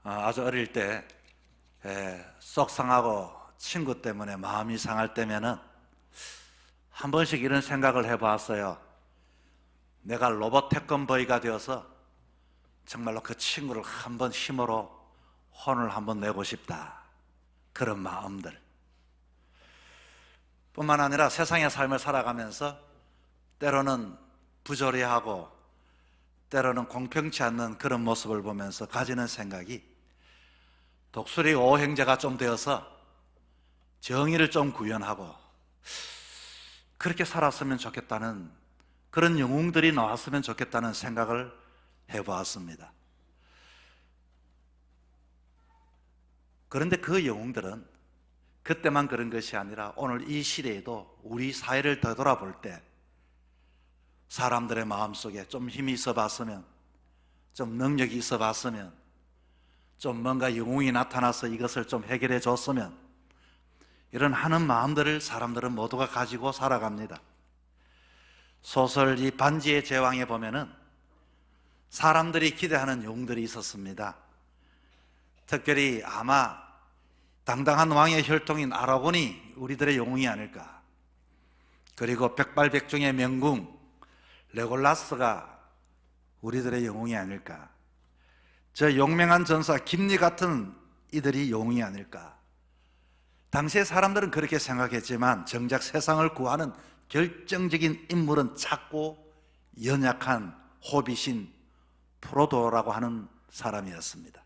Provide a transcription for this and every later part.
아주 어릴 때 속 상하고 친구 때문에 마음이 상할 때면은 한 번씩 이런 생각을 해봤어요. 내가 로봇 태권브이가 되어서 정말로 그 친구를 한번 힘으로 혼을 한번 내고 싶다, 그런 마음들. 뿐만 아니라 세상의 삶을 살아가면서 때로는 부조리하고 때로는 공평치 않는 그런 모습을 보면서 가지는 생각이, 독수리 오행제가 좀 되어서 정의를 좀 구현하고 그렇게 살았으면 좋겠다는, 그런 영웅들이 나왔으면 좋겠다는 생각을 해보았습니다. 그런데 그 영웅들은 그때만 그런 것이 아니라 오늘 이 시대에도 우리 사회를 되돌아볼 때 사람들의 마음속에 좀 힘이 있어 봤으면, 좀 능력이 있어 봤으면, 좀 뭔가 영웅이 나타나서 이것을 좀 해결해 줬으면, 이런 하는 마음들을 사람들은 모두가 가지고 살아갑니다. 소설 이 반지의 제왕에 보면은 사람들이 기대하는 영웅들이 있었습니다. 특별히 아마 당당한 왕의 혈통인 아라곤이 우리들의 영웅이 아닐까. 그리고 백발백중의 명궁 레골라스가 우리들의 영웅이 아닐까. 저 용맹한 전사 김리 같은 이들이 영웅이 아닐까. 당시의 사람들은 그렇게 생각했지만 정작 세상을 구하는 결정적인 인물은 작고 연약한 호빗인 프로도라고 하는 사람이었습니다.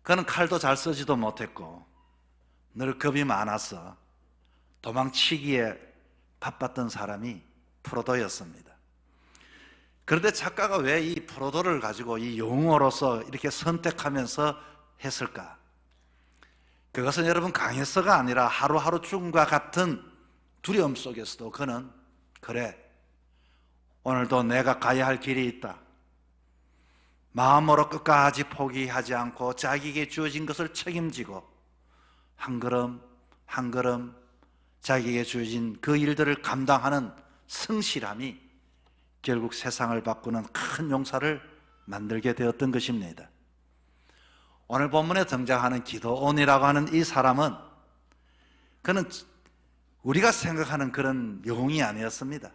그는 칼도 잘 쓰지도 못했고 늘 겁이 많아서 도망치기에 바빴던 사람이 프로도였습니다. 그런데 작가가 왜 이 프로도를 가지고 이 영웅으로서 이렇게 선택하면서 했을까? 그것은 여러분 강해서가 아니라 하루하루 죽음과 같은 두려움 속에서도 그는, 그래, 오늘도 내가 가야 할 길이 있다, 마음으로 끝까지 포기하지 않고 자기에게 주어진 것을 책임지고 한 걸음 한 걸음 자기에게 주어진 그 일들을 감당하는 성실함이 결국 세상을 바꾸는 큰 용사를 만들게 되었던 것입니다. 오늘 본문에 등장하는 기드온이라고 하는 이 사람은, 그는 우리가 생각하는 그런 영웅이 아니었습니다.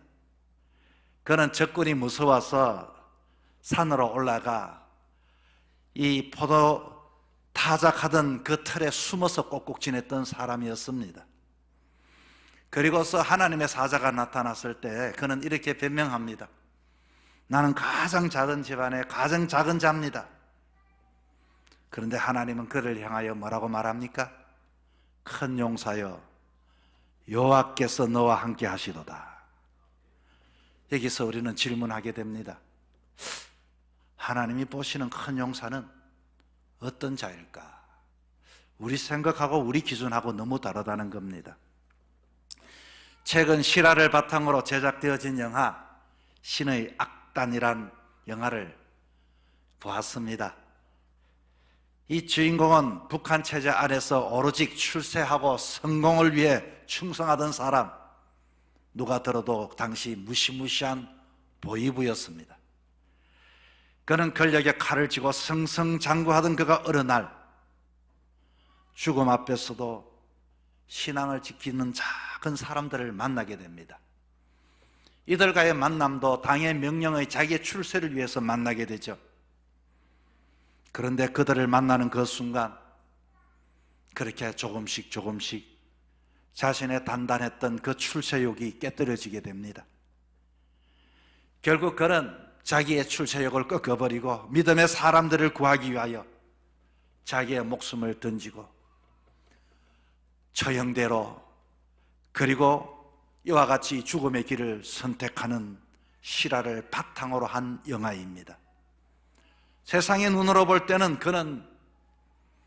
그는 적군이 무서워서 산으로 올라가 이 포도 타작하던 그 틀에 숨어서 꼭꼭 지냈던 사람이었습니다. 그리고서 하나님의 사자가 나타났을 때 그는 이렇게 변명합니다. 나는 가장 작은 집안의 가장 작은 자입니다. 그런데 하나님은 그를 향하여 뭐라고 말합니까? 큰 용사여, 여호와께서 너와 함께 하시도다. 여기서 우리는 질문하게 됩니다. 하나님이 보시는 큰 용사는 어떤 자일까? 우리 생각하고 우리 기준하고 너무 다르다는 겁니다. 최근 실화를 바탕으로 제작되어진 영화 신의 악단이란 영화를 보았습니다. 이 주인공은 북한 체제 안에서 오로지 출세하고 성공을 위해 충성하던 사람, 누가 들어도 당시 무시무시한 보위부였습니다. 그는 권력의 칼을 쥐고 승승장구하던 그가 어느 날 죽음 앞에서도 신앙을 지키는 작은 사람들을 만나게 됩니다. 이들과의 만남도 당의 명령의 자기의 출세를 위해서 만나게 되죠. 그런데 그들을 만나는 그 순간 그렇게 조금씩 자신의 단단했던 그 출세욕이 깨뜨려지게 됩니다. 결국 그는 자기의 출세욕을 꺾어버리고 믿음의 사람들을 구하기 위하여 자기의 목숨을 던지고 처형대로, 그리고 이와 같이 죽음의 길을 선택하는 실화를 바탕으로 한 영화입니다. 세상의 눈으로 볼 때는 그는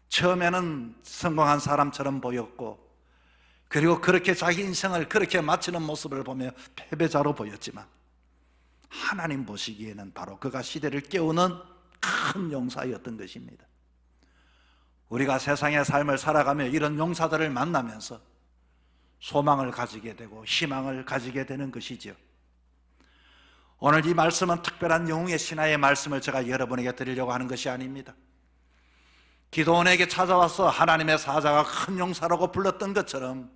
처음에는 성공한 사람처럼 보였고, 그리고 그렇게 자기 인생을 그렇게 마치는 모습을 보며 패배자로 보였지만, 하나님 보시기에는 바로 그가 시대를 깨우는 큰 용사였던 것입니다. 우리가 세상의 삶을 살아가며 이런 용사들을 만나면서 소망을 가지게 되고 희망을 가지게 되는 것이죠. 오늘 이 말씀은 특별한 영웅의 신화의 말씀을 제가 여러분에게 드리려고 하는 것이 아닙니다. 기도원에게 찾아와서 하나님의 사자가 큰 용사라고 불렀던 것처럼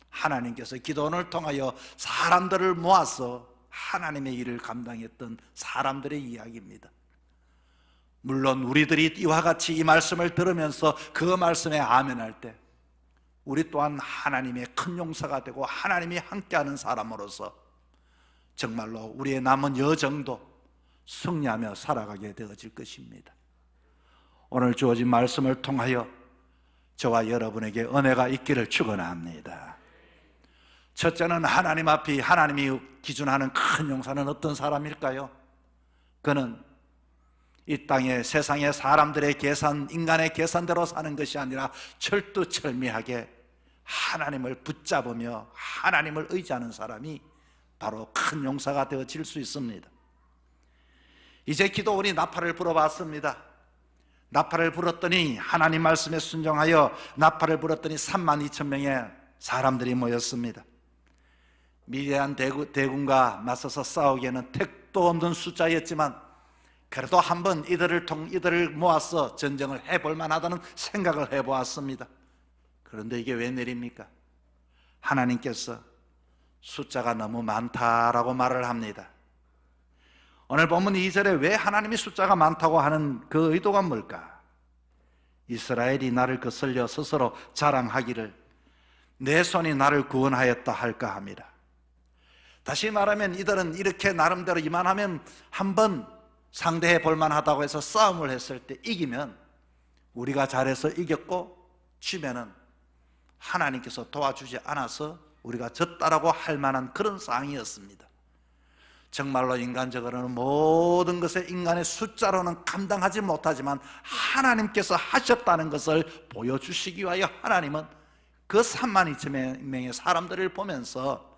하나님께서 기도원을 통하여 사람들을 모아서 하나님의 일을 감당했던 사람들의 이야기입니다. 물론 우리들이 이와 같이 이 말씀을 들으면서 그 말씀에 아멘할 때 우리 또한 하나님의 큰 용사가 되고 하나님이 함께하는 사람으로서 정말로 우리의 남은 여정도 승리하며 살아가게 되어질 것입니다. 오늘 주어진 말씀을 통하여 저와 여러분에게 은혜가 있기를 축원합니다. 첫째는 하나님 앞이 하나님이 기준하는 큰 용사는 어떤 사람일까요? 그는 이 땅에 세상의 사람들의 계산, 인간의 계산대로 사는 것이 아니라 철두철미하게 하나님을 붙잡으며 하나님을 의지하는 사람이 바로 큰 용사가 되어질 수 있습니다. 이제 기도원이 나팔을 불어봤습니다. 나팔을 불었더니 하나님 말씀에 순종하여 나팔을 불었더니 32,000명의 사람들이 모였습니다. 미디안 대군과 맞서서 싸우기에는 택도 없는 숫자였지만 그래도 한번 이들을 모아서 전쟁을 해볼 만하다는 생각을 해보았습니다. 그런데 이게 웬일입니까? 하나님께서 숫자가 너무 많다라고 말을 합니다. 오늘 본문 2절에 왜 하나님이 숫자가 많다고 하는 그 의도가 뭘까? 이스라엘이 나를 거슬려 스스로 자랑하기를 내 손이 나를 구원하였다 할까 합니다. 다시 말하면 이들은 이렇게 나름대로 이만하면 한번 상대해 볼 만하다고 해서 싸움을 했을 때 이기면 우리가 잘해서 이겼고 지면은 하나님께서 도와주지 않아서 우리가 졌다라고 할 만한 그런 상황이었습니다. 정말로 인간적으로는 모든 것에 인간의 숫자로는 감당하지 못하지만 하나님께서 하셨다는 것을 보여주시기 위하여 하나님은 그 32,000명의 사람들을 보면서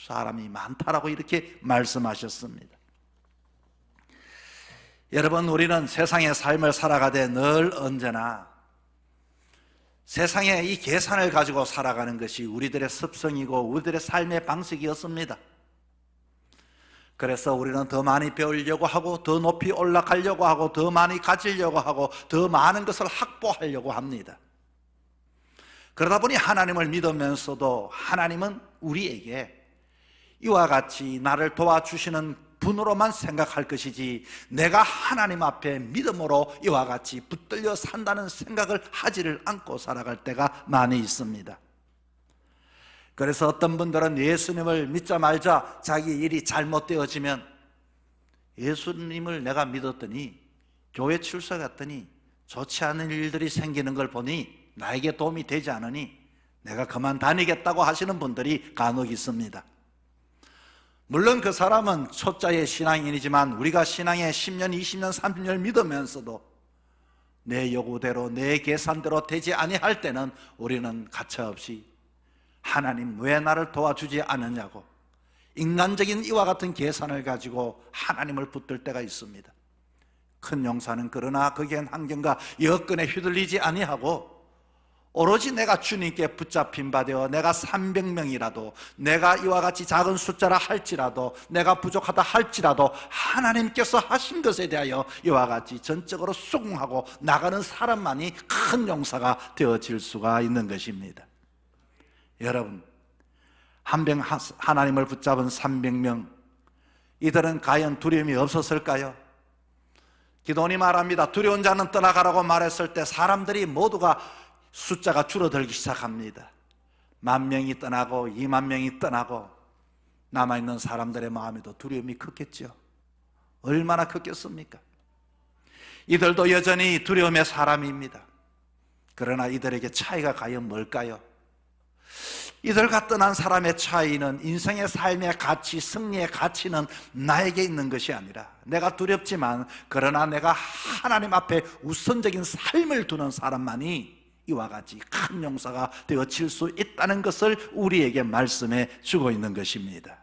사람이 많다라고 이렇게 말씀하셨습니다. 여러분, 우리는 세상의 삶을 살아가되 늘 언제나 세상의 이 계산을 가지고 살아가는 것이 우리들의 습성이고 우리들의 삶의 방식이었습니다. 그래서 우리는 더 많이 배우려고 하고 더 높이 올라가려고 하고 더 많이 가지려고 하고 더 많은 것을 확보하려고 합니다. 그러다 보니 하나님을 믿으면서도 하나님은 우리에게 이와 같이 나를 도와주시는 분으로만 생각할 것이지 내가 하나님 앞에 믿음으로 이와 같이 붙들려 산다는 생각을 하지를 않고 살아갈 때가 많이 있습니다. 그래서 어떤 분들은 예수님을 믿자 말자 자기 일이 잘못되어지면 예수님을 내가 믿었더니 교회 출석했더니 좋지 않은 일들이 생기는 걸 보니 나에게 도움이 되지 않으니 내가 그만 다니겠다고 하시는 분들이 간혹 있습니다. 물론 그 사람은 초짜의 신앙인이지만 우리가 신앙에 10년, 20년, 30년을 믿으면서도 내 요구대로 내 계산대로 되지 아니할 때는 우리는 가차없이 하나님 왜 나를 도와주지 않느냐고 인간적인 이와 같은 계산을 가지고 하나님을 붙들 때가 있습니다. 큰 용사는 그러나 거기엔 환경과 여건에 휘둘리지 아니하고 오로지 내가 주님께 붙잡힌 바 되어 내가 300명이라도 내가 이와 같이 작은 숫자라 할지라도 내가 부족하다 할지라도 하나님께서 하신 것에 대하여 이와 같이 전적으로 수긍하고 나가는 사람만이 큰 용사가 되어질 수가 있는 것입니다. 여러분, 하나님을 붙잡은 300명 이들은 과연 두려움이 없었을까요? 기도원이 말합니다. 두려운 자는 떠나가라고 말했을 때 사람들이 모두가 숫자가 줄어들기 시작합니다. 10,000명이 떠나고 20,000명이 떠나고 남아있는 사람들의 마음에도 두려움이 컸겠죠. 얼마나 컸겠습니까? 이들도 여전히 두려움의 사람입니다. 그러나 이들에게 차이가 과연 뭘까요? 이들과 떠난 사람의 차이는 인생의 삶의 가치, 승리의 가치는 나에게 있는 것이 아니라 내가 두렵지만 그러나 내가 하나님 앞에 우선적인 삶을 두는 사람만이 이와 같이 큰 용사가 되어질 수 있다는 것을 우리에게 말씀해 주고 있는 것입니다.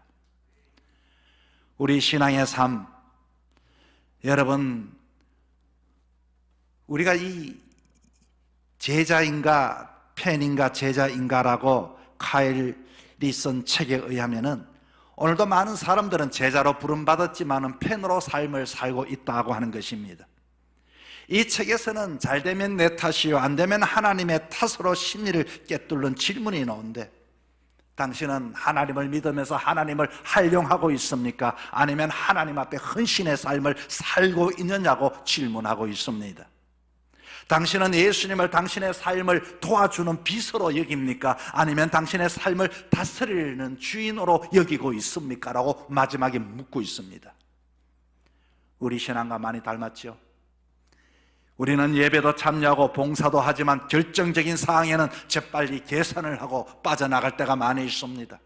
우리 신앙의 삶, 여러분, 우리가 이 제자인가 팬인가 제자인가라고 카일이 쓴 책에 의하면은 오늘도 많은 사람들은 제자로 부름받았지만은 팬으로 삶을 살고 있다고 하는 것입니다. 이 책에서는 잘 되면 내 탓이요 안 되면 하나님의 탓으로 심리를 꿰뚫는 질문이 나오는데, 당신은 하나님을 믿으면서 하나님을 활용하고 있습니까? 아니면 하나님 앞에 헌신의 삶을 살고 있느냐고 질문하고 있습니다. 당신은 예수님을 당신의 삶을 도와주는 비서로 여깁니까? 아니면 당신의 삶을 다스리는 주인으로 여기고 있습니까? 라고 마지막에 묻고 있습니다. 우리 신앙과 많이 닮았죠? 우리는 예배도 참여하고 봉사도 하지만 결정적인 사항에는 재빨리 계산을 하고 빠져나갈 때가 많이 있습니다.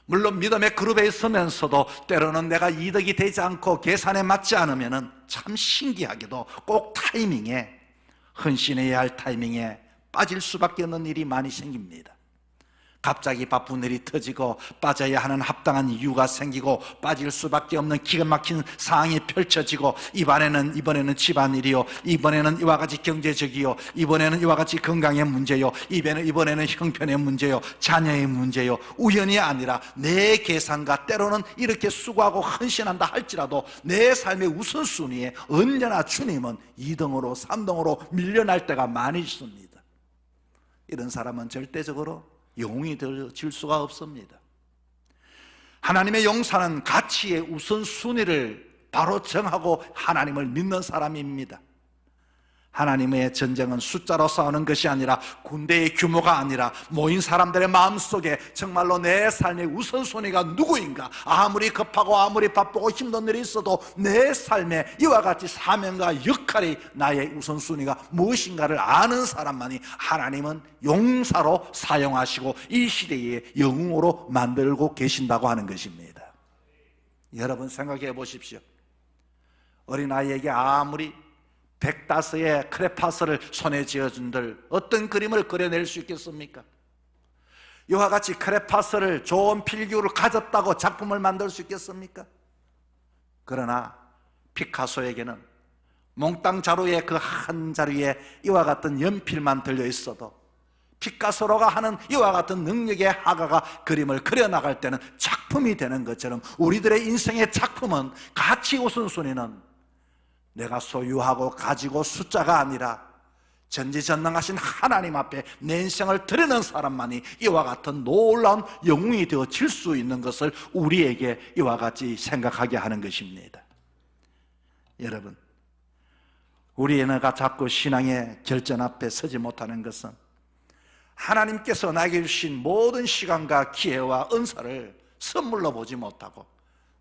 물론 믿음의 그룹에 있으면서도 때로는 내가 이득이 되지 않고 계산에 맞지 않으면 참 신기하게도 꼭 타이밍에, 헌신해야 할 타이밍에 빠질 수밖에 없는 일이 많이 생깁니다. 갑자기 바쁜 일이 터지고 빠져야 하는 합당한 이유가 생기고 빠질 수밖에 없는 기가 막힌 상황이 펼쳐지고, 이번에는 집안일이요, 이번에는 이와 같이 경제적이요, 이번에는 이와 같이 건강의 문제요, 이번에는 형편의 문제요, 자녀의 문제요. 우연이 아니라 내 계산과 때로는 이렇게 수고하고 헌신한다 할지라도 내 삶의 우선순위에 언제나 주님은 2등으로 3등으로 밀려날 때가 많이 있습니다. 이런 사람은 절대적으로 영웅이 될 수가 없습니다. 하나님의 용사는 가치의 우선순위를 바로 정하고 하나님을 믿는 사람입니다. 하나님의 전쟁은 숫자로 싸우는 것이 아니라, 군대의 규모가 아니라 모인 사람들의 마음속에 정말로 내 삶의 우선순위가 누구인가, 아무리 급하고 아무리 바쁘고 힘든 일이 있어도 내 삶에 이와 같이 사명과 역할이 나의 우선순위가 무엇인가를 아는 사람만이 하나님은 용사로 사용하시고 이 시대의 영웅으로 만들고 계신다고 하는 것입니다. 여러분 생각해 보십시오. 어린아이에게 아무리 105의 크레파스를 손에 쥐어준들 어떤 그림을 그려낼 수 있겠습니까? 이와 같이 크레파스를 좋은 필기를 가졌다고 작품을 만들 수 있겠습니까? 그러나 피카소에게는 몽땅 자루의 그 한 자루에 이와 같은 연필만 들려 있어도 피카소로가 하는 이와 같은 능력의 화가가 그림을 그려나갈 때는 작품이 되는 것처럼, 우리들의 인생의 작품은, 가치 우선순위는 내가 소유하고 가지고 숫자가 아니라 전지전능하신 하나님 앞에 내 인생을 드리는 사람만이 이와 같은 놀라운 영웅이 되어질 수 있는 것을 우리에게 이와 같이 생각하게 하는 것입니다. 여러분, 우리가 자꾸 신앙의 결전 앞에 서지 못하는 것은 하나님께서 나에게 주신 모든 시간과 기회와 은사를 선물로 보지 못하고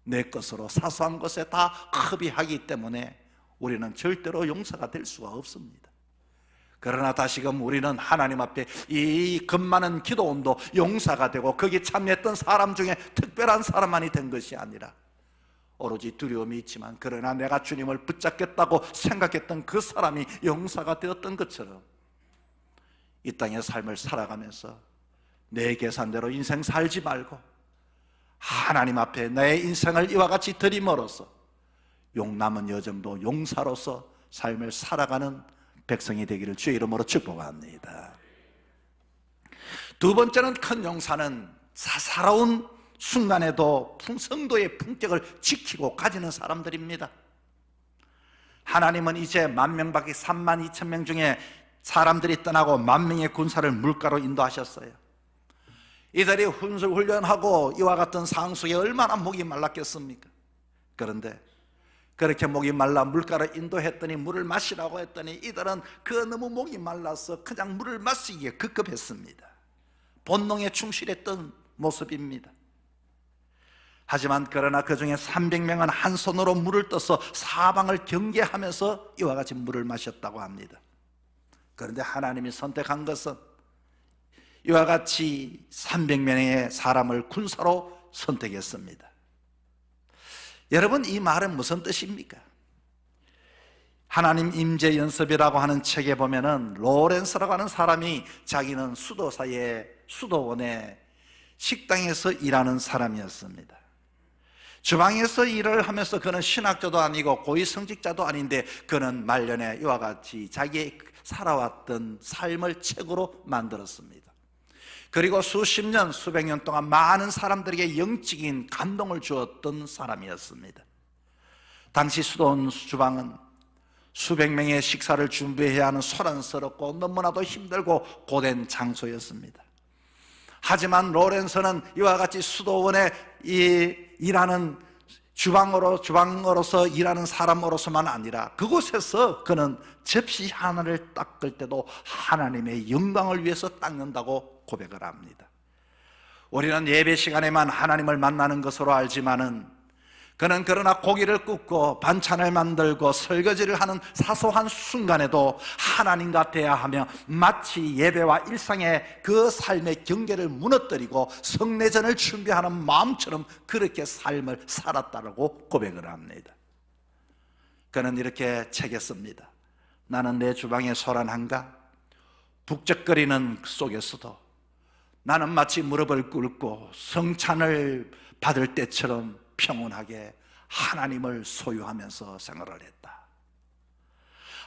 내 것으로 사소한 것에 다 허비하기 때문에 우리는 절대로 용사가 될 수가 없습니다. 그러나 다시금 우리는 하나님 앞에 이 겁많은 기도원도 용사가 되고 거기에 참여했던 사람 중에 특별한 사람만이 된 것이 아니라, 오로지 두려움이 있지만 그러나 내가 주님을 붙잡겠다고 생각했던 그 사람이 용사가 되었던 것처럼 이 땅의 삶을 살아가면서 내 계산대로 인생 살지 말고 하나님 앞에 내 인생을 이와 같이 들이멀어서 남은 여정도 용사로서 삶을 살아가는 백성이 되기를 주의 이름으로 축복합니다. 두 번째는, 큰 용사는 사사로운 순간에도 성도의 품격을 지키고 가지는 사람들입니다. 하나님은 이제 10,000명밖에 32,000명 중에 사람들이 떠나고 10,000명의 군사를 물가로 인도하셨어요. 이들이 훈련하고 이와 같은 상황 속에 얼마나 목이 말랐겠습니까? 그런데 그렇게 목이 말라 물가로 인도했더니 물을 마시라고 했더니 이들은 너무 목이 말라서 그냥 물을 마시기에 급급했습니다. 본능에 충실했던 모습입니다. 하지만 그러나 그 중에 300명은 한 손으로 물을 떠서 사방을 경계하면서 이와 같이 물을 마셨다고 합니다. 그런데 하나님이 선택한 것은 이와 같이 300명의 사람을 군사로 선택했습니다. 여러분, 이 말은 무슨 뜻입니까? 하나님 임재 연습이라고 하는 책에 보면은 로렌스라고 하는 사람이 자기는 수도원의 식당에서 일하는 사람이었습니다. 주방에서 일을 하면서 그는 신학자도 아니고 고위성직자도 아닌데 그는 말년에 이와 같이 자기의 살아왔던 삶을 책으로 만들었습니다. 그리고 수십 년, 수백 년 동안 많은 사람들에게 영적인 감동을 주었던 사람이었습니다. 당시 수도원 주방은 수백 명의 식사를 준비해야 하는 소란스럽고 너무나도 힘들고 고된 장소였습니다. 하지만 로렌서는 이와 같이 수도원에 일하는 주방으로서 일하는 사람으로서만 아니라 그곳에서 그는 접시 하나를 닦을 때도 하나님의 영광을 위해서 닦는다고 고백을 합니다. 우리는 예배 시간에만 하나님을 만나는 것으로 알지만은 그는 그러나 고기를 굽고 반찬을 만들고 설거지를 하는 사소한 순간에도 하나님과 대화하며 마치 예배와 일상의 그 삶의 경계를 무너뜨리고 성례전을 준비하는 마음처럼 그렇게 삶을 살았다고 고백을 합니다. 그는 이렇게 책에 씁니다. 나는 내 주방의 소란한가? 북적거리는 속에서도 나는 마치 무릎을 꿇고 성찬을 받을 때처럼 평온하게 하나님을 소유하면서 생활을 했다.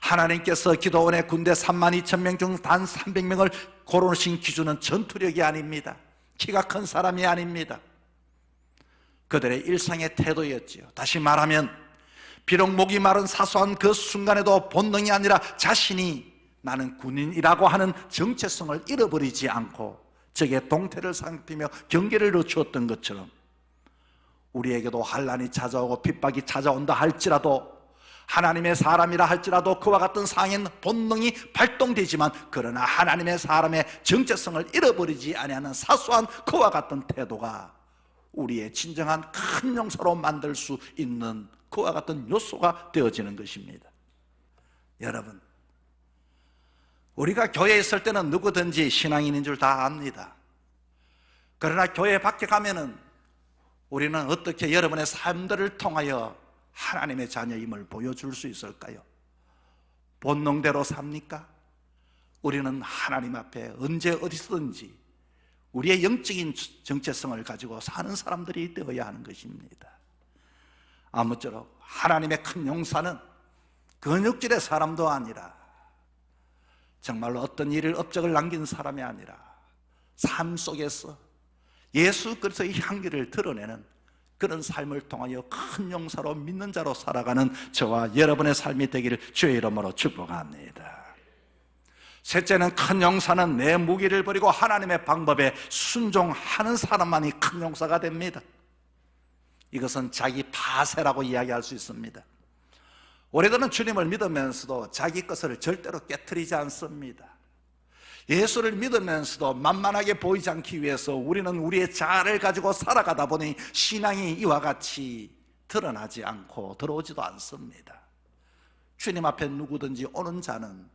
하나님께서 기도원의 군대 32,000명 중 단 300명을 고르신 기준은 전투력이 아닙니다. 키가 큰 사람이 아닙니다. 그들의 일상의 태도였지요. 다시 말하면 비록 목이 마른 사소한 그 순간에도 본능이 아니라 자신이 나는 군인이라고 하는 정체성을 잃어버리지 않고 적의 동태를 살피며 경계를 늦추었던 것처럼 우리에게도 환난이 찾아오고 핍박이 찾아온다 할지라도 하나님의 사람이라 할지라도 그와 같은 상인 본능이 발동되지만 그러나 하나님의 사람의 정체성을 잃어버리지 아니하는 사소한 그와 같은 태도가 우리의 진정한 큰 용서로 만들 수 있는 그와 같은 요소가 되어지는 것입니다. 여러분, 우리가 교회에 있을 때는 누구든지 신앙인인 줄 다 압니다. 그러나 교회 밖에 가면은 우리는 어떻게 여러분의 삶들을 통하여 하나님의 자녀임을 보여줄 수 있을까요? 본능대로 삽니까? 우리는 하나님 앞에 언제 어디서든지 우리의 영적인 정체성을 가지고 사는 사람들이 되어야 하는 것입니다. 아무쪼록 하나님의 큰 용사는 근육질의 사람도 아니라 정말로 어떤 일을 업적을 남긴 사람이 아니라 삶 속에서 예수 그리스도의 향기를 드러내는 그런 삶을 통하여 큰 용사로 믿는 자로 살아가는 저와 여러분의 삶이 되기를 주의 이름으로 축복합니다. 셋째는 큰 용사는 내 무기를 버리고 하나님의 방법에 순종하는 사람만이 큰 용사가 됩니다. 이것은 자기 파쇄라고 이야기할 수 있습니다. 우리들은 주님을 믿으면서도 자기 것을 절대로 깨트리지 않습니다. 예수를 믿으면서도 만만하게 보이지 않기 위해서 우리는 우리의 자아를 가지고 살아가다 보니 신앙이 이와 같이 드러나지 않고 들어오지도 않습니다. 주님 앞에 누구든지 오는 자는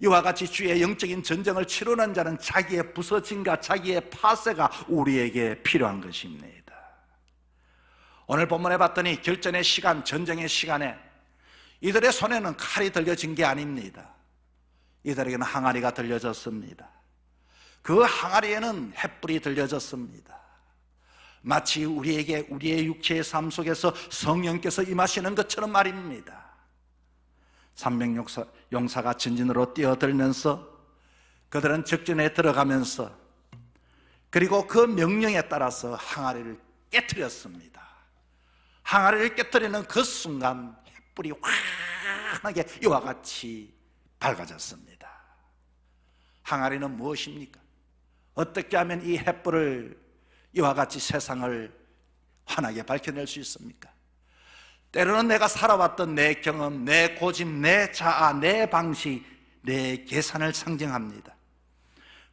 이와 같이 주의 영적인 전쟁을 치르는 자는 자기의 부서짐과 자기의 파쇄가 우리에게 필요한 것입니다. 오늘 본문에 봤더니 결전의 시간, 전쟁의 시간에 이들의 손에는 칼이 들려진 게 아닙니다. 이들에게는 항아리가 들려졌습니다. 그 항아리에는 횃불이 들려졌습니다. 마치 우리에게 우리의 육체의 삶 속에서 성령께서 임하시는 것처럼 말입니다. 300용사가 전진으로 뛰어들면서 그들은 적전에 들어가면서 그리고 그 명령에 따라서 항아리를 깨트렸습니다. 항아리를 깨트리는 그 순간 횃불이 환하게 이와 같이 밝아졌습니다. 항아리는 무엇입니까? 어떻게 하면 이 횃불을 이와 같이 세상을 환하게 밝혀낼 수 있습니까? 때로는 내가 살아왔던 내 경험, 내 고집, 내 자아, 내 방식, 내 계산을 상징합니다.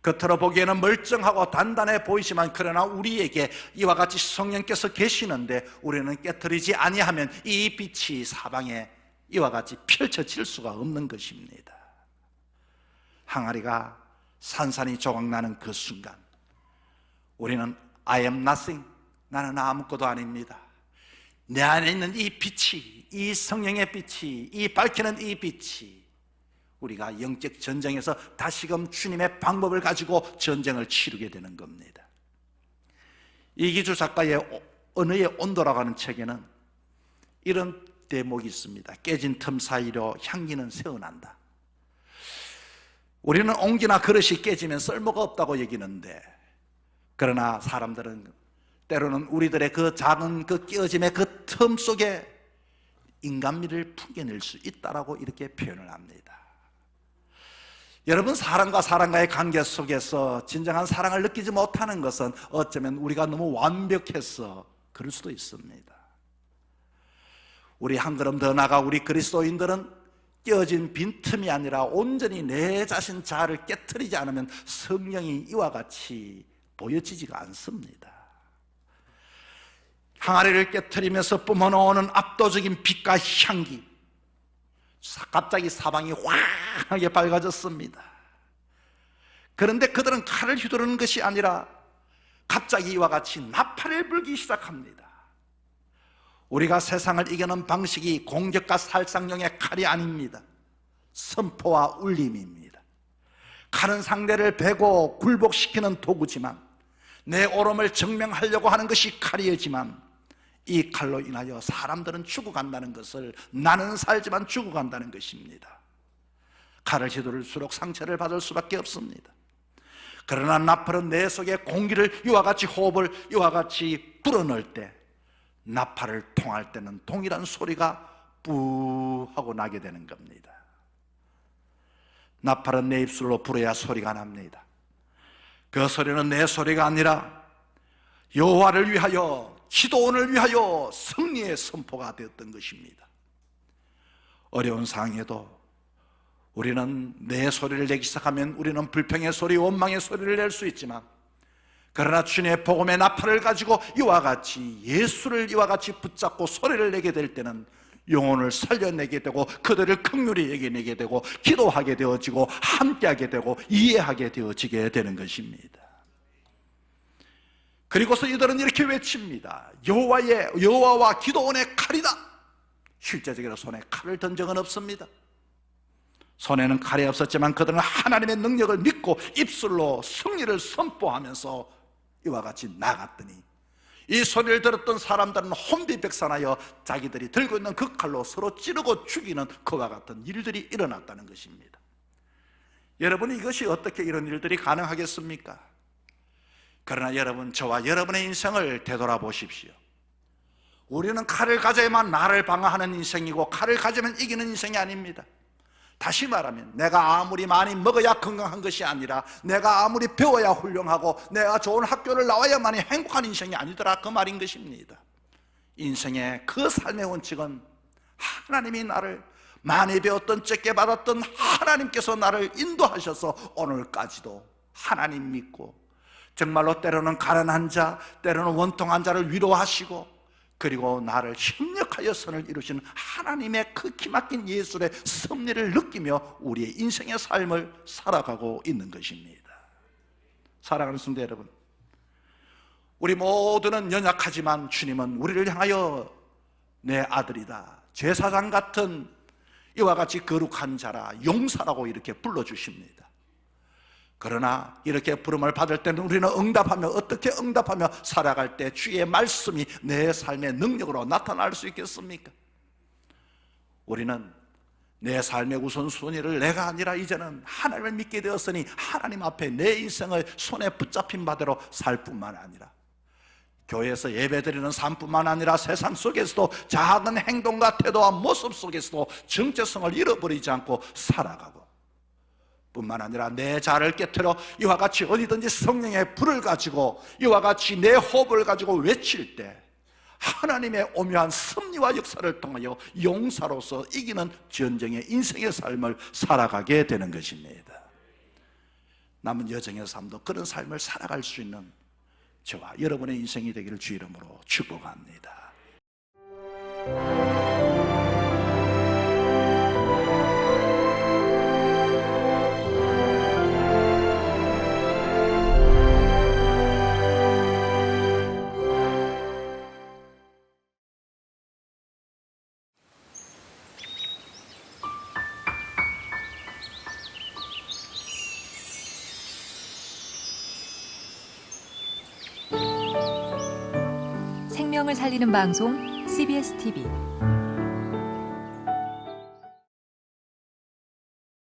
겉으로 보기에는 멀쩡하고 단단해 보이지만 그러나 우리에게 이와 같이 성령께서 계시는데 우리는 깨트리지 아니하면 이 빛이 사방에 이와 같이 펼쳐질 수가 없는 것입니다. 항아리가 산산이 조각나는 그 순간 우리는 I am nothing, 나는 아무것도 아닙니다. 내 안에 있는 이 빛이, 이 성령의 빛이, 이 밝히는 이 빛이 우리가 영적 전쟁에서 다시금 주님의 방법을 가지고 전쟁을 치르게 되는 겁니다. 이기주 작가의 언어의 온도라고 하는 책에는 이런 대목이 있습니다. 깨진 틈 사이로 향기는 새어난다. 우리는 옹기나 그릇이 깨지면 쓸모가 없다고 여기는데 그러나 사람들은 때로는 우리들의 그 작은 그 깨어짐의 그 틈 속에 인간미를 풍겨낼 수 있다라고 이렇게 표현을 합니다. 여러분, 사람과 사람과의 관계 속에서 진정한 사랑을 느끼지 못하는 것은 어쩌면 우리가 너무 완벽해서 그럴 수도 있습니다. 우리 한 걸음 더 나아가 우리 그리스도인들은 깨어진 빈틈이 아니라 온전히 내 자신 자아를 깨트리지 않으면 성령이 이와 같이 보여지지가 않습니다. 항아리를 깨트리면서 뿜어나오는 압도적인 빛과 향기, 갑자기 사방이 환하게 밝아졌습니다. 그런데 그들은 칼을 휘두르는 것이 아니라 갑자기 이와 같이 나팔을 불기 시작합니다. 우리가 세상을 이겨낸 방식이 공격과 살상용의 칼이 아닙니다. 선포와 울림입니다. 칼은 상대를 베고 굴복시키는 도구지만 내 옳음을 증명하려고 하는 것이 칼이지만 이 칼로 인하여 사람들은 죽어간다는 것을, 나는 살지만 죽어간다는 것입니다. 칼을 휘두를수록 상처를 받을 수밖에 없습니다. 그러나 나팔은 내 속에 공기를 이와 같이 호흡을 이와 같이 불어넣을 때, 나팔을 통할 때는 동일한 소리가 뿌 하고 나게 되는 겁니다. 나팔은 내 입술로 불어야 소리가 납니다. 그 소리는 내 소리가 아니라 여호와를 위하여, 기도원을 위하여 승리의 선포가 되었던 것입니다. 어려운 상황에도 우리는 내 소리를 내기 시작하면 우리는 불평의 소리, 원망의 소리를 낼 수 있지만, 그러나 주님의 복음의 나팔을 가지고 이와 같이 예수를 이와 같이 붙잡고 소리를 내게 될 때는 영혼을 살려내게 되고 그들을 긍휼히 여기게 되고 기도하게 되어지고 함께하게 되고 이해하게 되어지게 되는 것입니다. 그리고서 이들은 이렇게 외칩니다. 여호와와 기도원의 칼이다. 실제적으로 손에 칼을 든 적은 없습니다. 손에는 칼이 없었지만 그들은 하나님의 능력을 믿고 입술로 승리를 선포하면서 이와 같이 나갔더니 이 소리를 들었던 사람들은 혼비백산하여 자기들이 들고 있는 그 칼로 서로 찌르고 죽이는 그와 같은 일들이 일어났다는 것입니다. 여러분, 이것이 어떻게 이런 일들이 가능하겠습니까? 그러나 여러분, 저와 여러분의 인생을 되돌아보십시오. 우리는 칼을 가져야만 나를 방어하는 인생이고 칼을 가지면 이기는 인생이 아닙니다. 다시 말하면 내가 아무리 많이 먹어야 건강한 것이 아니라 내가 아무리 배워야 훌륭하고 내가 좋은 학교를 나와야만이 행복한 인생이 아니더라, 그 말인 것입니다. 인생의 그 삶의 원칙은 하나님이 나를 많이 배웠던 적게 받았던 하나님께서 나를 인도하셔서 오늘까지도 하나님 믿고 정말로 때로는 가난한 자, 때로는 원통한 자를 위로하시고 그리고 나를 협력하여 선을 이루시는 하나님의 그 기막힌 예술의 섭리를 느끼며 우리의 인생의 삶을 살아가고 있는 것입니다. 사랑하는 성도 여러분, 우리 모두는 연약하지만 주님은 우리를 향하여 내 아들이다, 제사장 같은 이와 같이 거룩한 자라, 용사라고 이렇게 불러주십니다. 그러나 이렇게 부름을 받을 때는 우리는 응답하며, 어떻게 응답하며 살아갈 때 주의 말씀이 내 삶의 능력으로 나타날 수 있겠습니까? 우리는 내 삶의 우선순위를 내가 아니라 이제는 하나님을 믿게 되었으니 하나님 앞에 내 인생을 손에 붙잡힌 바대로 살 뿐만 아니라 교회에서 예배드리는 삶뿐만 아니라 세상 속에서도 작은 행동과 태도와 모습 속에서도 정체성을 잃어버리지 않고 살아가고, 뿐만 아니라 내 자를 깨트려 이와 같이 어디든지 성령의 불을 가지고 이와 같이 내 호흡을 가지고 외칠 때 하나님의 오묘한 섭리와 역사를 통하여 용사로서 이기는 전쟁의 인생의 삶을 살아가게 되는 것입니다. 남은 여정의 삶도 그런 삶을 살아갈 수 있는 저와 여러분의 인생이 되기를 주 이름으로 축복합니다. 생명을 살리는 방송 CBS TV